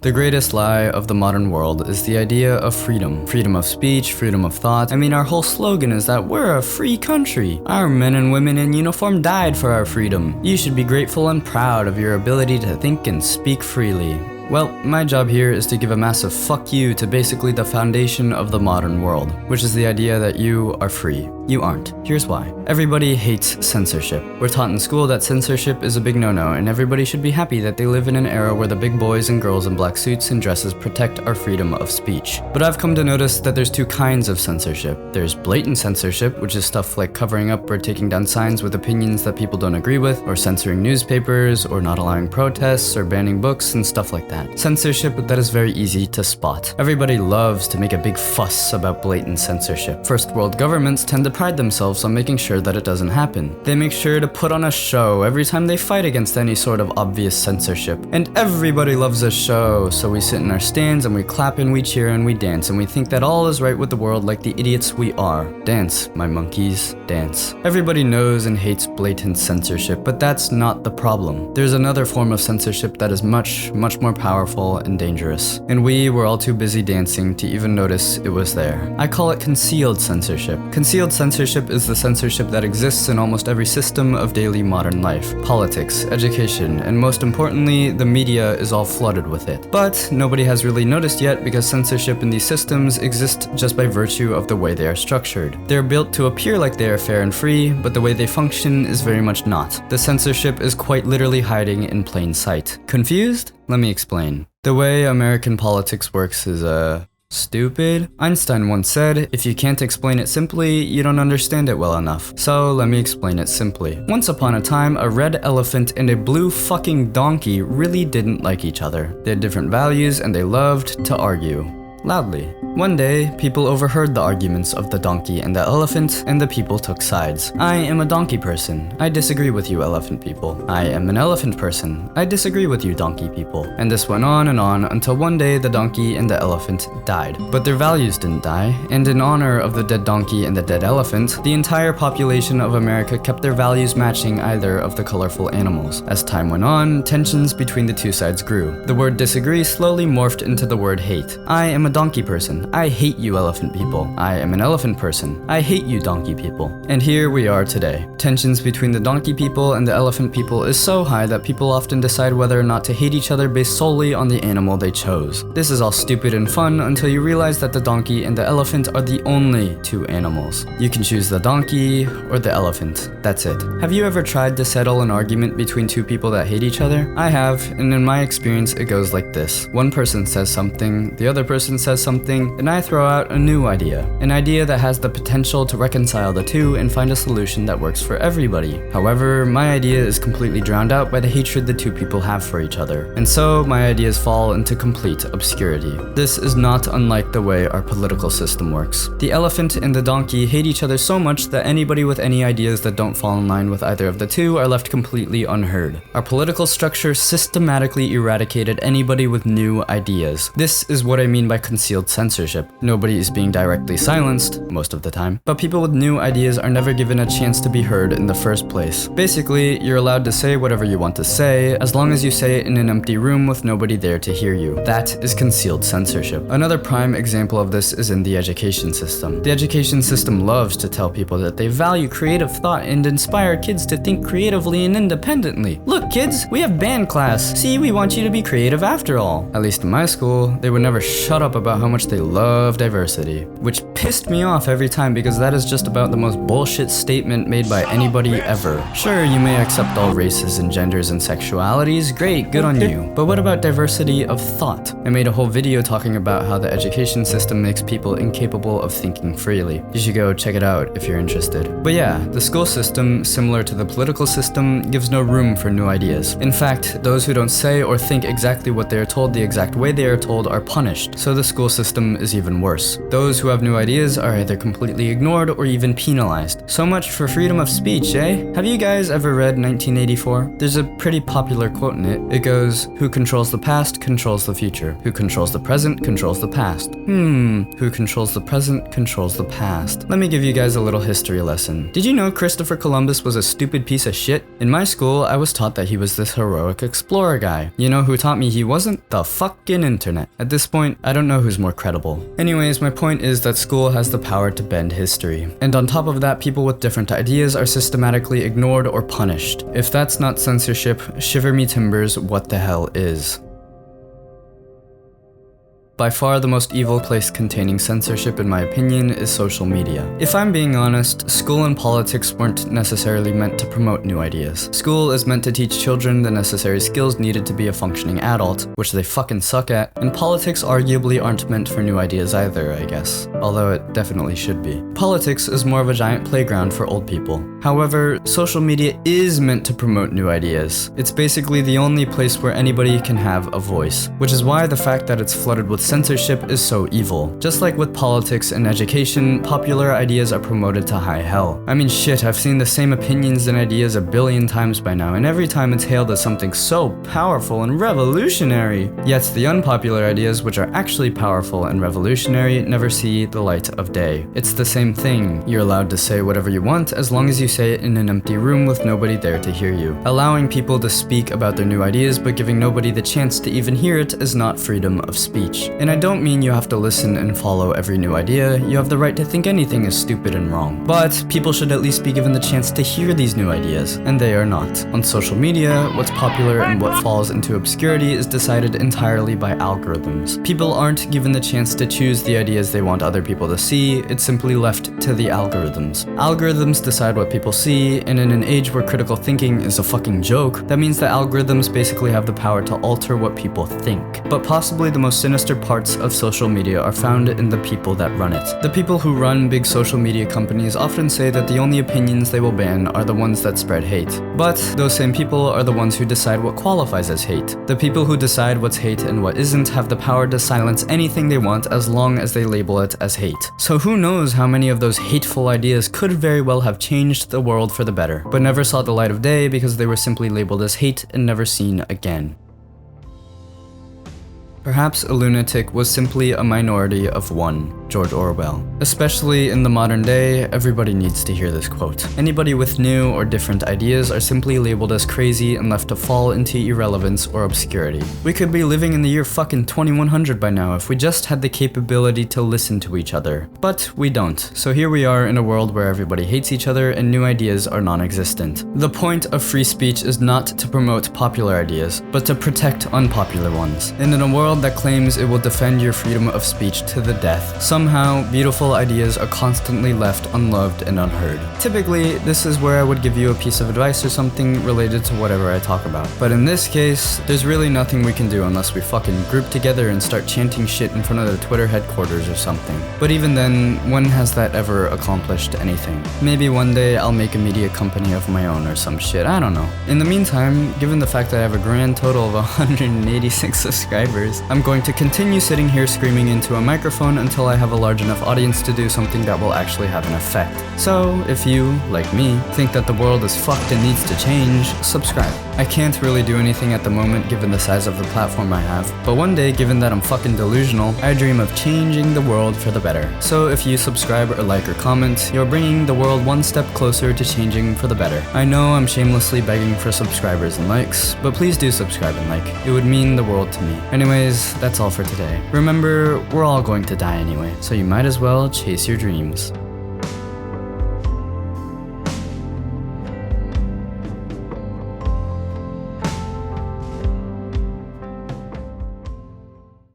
The greatest lie of the modern world is the idea of freedom. Freedom of speech, freedom of thought. I mean, our whole slogan is that we're a free country. Our men and women in uniform died for our freedom. You should be grateful and proud of your ability to think and speak freely. Well, my job here is to give a massive fuck you to basically the foundation of the modern world, which is the idea that you are free. You aren't. Here's why. Everybody hates censorship. We're taught in school that censorship is a big no-no, and everybody should be happy that they live in an era where the big boys and girls in black suits and dresses protect our freedom of speech. But I've come to notice that there's two kinds of censorship. There's blatant censorship, which is stuff like covering up or taking down signs with opinions that people don't agree with, or censoring newspapers, or not allowing protests, or banning books, and stuff like that. Censorship that is very easy to spot. Everybody loves to make a big fuss about blatant censorship. First world governments tend to pride themselves on making sure that it doesn't happen. They make sure to put on a show every time they fight against any sort of obvious censorship. And everybody loves a show, so we sit in our stands and we clap and we cheer and we dance and we think that all is right with the world like the idiots we are. Dance, my monkeys, dance. Everybody knows and hates blatant censorship, but that's not the problem. There's another form of censorship that is much more powerful and dangerous. And we were all too busy dancing to even notice it was there. I call it concealed censorship. Concealed censorship is the censorship that exists in almost every system of daily modern life. Politics, education, and most importantly, the media is all flooded with it. But nobody has really noticed yet because censorship in these systems exists just by virtue of the way they are structured. They're built to appear like they are fair and free, but the way they function is very much not. The censorship is quite literally hiding in plain sight. Confused? Let me explain. The way American politics works is, stupid? Einstein once said, if you can't explain it simply, you don't understand it well enough. So let me explain it simply. Once upon a time, a red elephant and a blue fucking donkey really didn't like each other. They had different values and they loved to argue. Loudly. One day, people overheard the arguments of the donkey and the elephant, and the people took sides. I am a donkey person. I disagree with you elephant people. I am an elephant person. I disagree with you donkey people. And this went on until one day the donkey and the elephant died. But their values didn't die, and in honor of the dead donkey and the dead elephant, the entire population of America kept their values matching either of the colorful animals. As time went on, tensions between the two sides grew. The word disagree slowly morphed into the word hate. I am a donkey person. I hate you elephant people. I am an elephant person. I hate you donkey people. And here we are today. Tensions between the donkey people and the elephant people is so high that people often decide whether or not to hate each other based solely on the animal they chose. This is all stupid and fun until you realize that the donkey and the elephant are the only two animals. You can choose the donkey or the elephant. That's it. Have you ever tried to settle an argument between two people that hate each other? I have, and in my experience it goes like this. One person says something, the other person says something, and I throw out a new idea. An idea that has the potential to reconcile the two and find a solution that works for everybody. However, my idea is completely drowned out by the hatred the two people have for each other. And so, my ideas fall into complete obscurity. This is not unlike the way our political system works. The elephant and the donkey hate each other so much that anybody with any ideas that don't fall in line with either of the two are left completely unheard. Our political structure systematically eradicated anybody with new ideas. This is what I mean by concealed censorship. Nobody is being directly silenced, most of the time, but people with new ideas are never given a chance to be heard in the first place. Basically, you're allowed to say whatever you want to say, as long as you say it in an empty room with nobody there to hear you. That is concealed censorship. Another prime example of this is in the education system. The education system loves to tell people that they value creative thought and inspire kids to think creatively and independently. Look, kids, we have band class. See, we want you to be creative after all. At least in my school, they would never shut up about how much they love diversity, which pissed me off every time because that is just about the most bullshit statement made by anybody ever. Sure, you may accept all races and genders and sexualities, great, good on you, but what about diversity of thought? I made a whole video talking about how the education system makes people incapable of thinking freely. You should go check it out if you're interested. But yeah, the school system, similar to the political system, gives no room for new ideas. In fact, those who don't say or think exactly what they are told the exact way they are told are punished. So the school system is even worse. Those who have new ideas are either completely ignored or even penalized. So much for freedom of speech, eh? Have you guys ever read 1984? There's a pretty popular quote in it. It goes, "Who controls the past controls the future. Who controls the present controls the past." Who controls the present controls the past. Let me give you guys a little history lesson. Did you know Christopher Columbus was a stupid piece of shit? In my school, I was taught that he was this heroic explorer guy. You know who taught me he wasn't? The fucking internet. At this point, I don't know who's more credible. Anyways, my point is that school has the power to bend history. And on top of that, people with different ideas are systematically ignored or punished. If that's not censorship, shiver me timbers, what the hell is? By far the most evil place containing censorship in my opinion is social media. If I'm being honest, school and politics weren't necessarily meant to promote new ideas. School is meant to teach children the necessary skills needed to be a functioning adult, which they fucking suck at, and politics arguably aren't meant for new ideas either, I guess. Although it definitely should be. Politics is more of a giant playground for old people. However, social media is meant to promote new ideas. It's basically the only place where anybody can have a voice, which is why the fact that it's flooded with censorship is so evil. Just like with politics and education, popular ideas are promoted to high hell. I mean shit, I've seen the same opinions and ideas a billion times by now, and every time it's hailed as something so powerful and revolutionary. Yet the unpopular ideas, which are actually powerful and revolutionary, never see the light of day. It's the same thing. You're allowed to say whatever you want as long as you say it in an empty room with nobody there to hear you. Allowing people to speak about their new ideas but giving nobody the chance to even hear it is not freedom of speech. And I don't mean you have to listen and follow every new idea. You have the right to think anything is stupid and wrong. But people should at least be given the chance to hear these new ideas, and they are not. On social media, what's popular and what falls into obscurity is decided entirely by algorithms. People aren't given the chance to choose the ideas they want other people to see, it's simply left to the algorithms. Algorithms decide what people see, and in an age where critical thinking is a fucking joke, that means that algorithms basically have the power to alter what people think. But possibly the most sinister parts of social media are found in the people that run it. The people who run big social media companies often say that the only opinions they will ban are the ones that spread hate. But those same people are the ones who decide what qualifies as hate. The people who decide what's hate and what isn't have the power to silence anything they want as long as they label it as hate. So who knows how many of those hateful ideas could very well have changed the world for the better, but never saw the light of day because they were simply labeled as hate and never seen again. Perhaps a lunatic was simply a minority of one, George Orwell. Especially in the modern day, everybody needs to hear this quote. Anybody with new or different ideas are simply labeled as crazy and left to fall into irrelevance or obscurity. We could be living in the year fucking 2100 by now if we just had the capability to listen to each other. But we don't, so here we are in a world where everybody hates each other and new ideas are non-existent. The point of free speech is not to promote popular ideas, but to protect unpopular ones. And in a world that claims it will defend your freedom of speech to the death, somehow beautiful ideas are constantly left unloved and unheard. Typically, this is where I would give you a piece of advice or something related to whatever I talk about. But in this case, there's really nothing we can do unless we fucking group together and start chanting shit in front of the Twitter headquarters or something. But even then, when has that ever accomplished anything? Maybe one day I'll make a media company of my own or some shit, I don't know. In the meantime, given the fact that I have a grand total of 186 subscribers, I'm going to continue sitting here screaming into a microphone until I have a large enough audience to do something that will actually have an effect. So, if you, like me, think that the world is fucked and needs to change, subscribe. I can't really do anything at the moment given the size of the platform I have, but one day, given that I'm fucking delusional, I dream of changing the world for the better. So if you subscribe or like or comment, you're bringing the world one step closer to changing for the better. I know I'm shamelessly begging for subscribers and likes, but please do subscribe and like. It would mean the world to me. Anyways, that's all for today. Remember, we're all going to die anyway, so you might as well chase your dreams.